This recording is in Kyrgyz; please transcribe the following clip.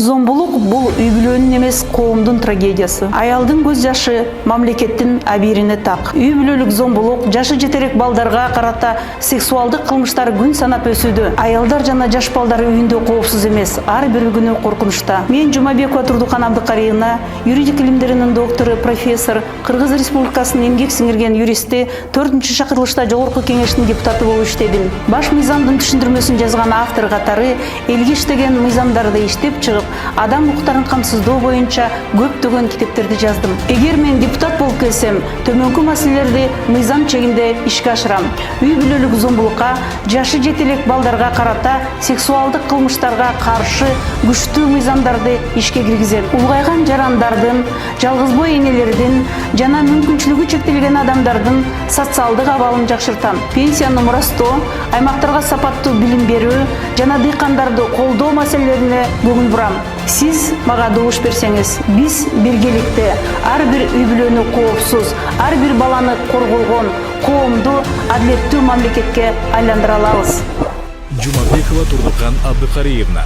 Зомбулук бул үй бүлөнүн эмес, коомдун трагедиясы. Аялдын көз жашы мамлекеттин абийирине так. Үй бүлөлүк зомбулук жашы жетерек балдарга карата сексуалдык кылмыштар күн санап өсүүдө. Аялдар жана жаш балдар үйүндө коопсуз эмес, ар бир күнү коркунучта. Мен Жумабекова Турдукан Абдыкариевна, юридик илимдеринин доктору, профессор, Кыргыз Республикасынын эмгек сиңирген юристи, 4-чү шакырылышта Жогорку Кеңештин депутаты болуп иштедим. Баш мыйзамдын түшүндүрмөсүн жазган автор катары элге иштеген мыйзамдарды иштеп чыгып, адам укуктарын камсыздоо боюнча көптөгөн китептерди жаздым. Эгер мен депутат болуп келсем, төмөнкү маселелерди мыйзам чегинде ишке ашырам. Үй бүлөлүк зомбулукка, жашы жетелек балдарга карата сексуалдык кылмыштарга каршы күчтүү мыйзамдарды ишке киргизем. Улгайган жарандардын, жалгызбой энелердин жана мүмкүнчүлүгү чектелген адамдардын социалдык абалын жакшыртам. Пенсияны мурастоо, аймактарга сапаттуу билим берүү жана дыйкандарды колдоо маселелерине көңүл бурам. Сиз мага добуш берсеңиз, биз биргеликте ар бир үй бүлөнү коопсуз, ар бир баланы корголгон, коомду адилеттүү мамлекетке айландыра алабыз. Жумабекова Турдукан Абдыкариевна.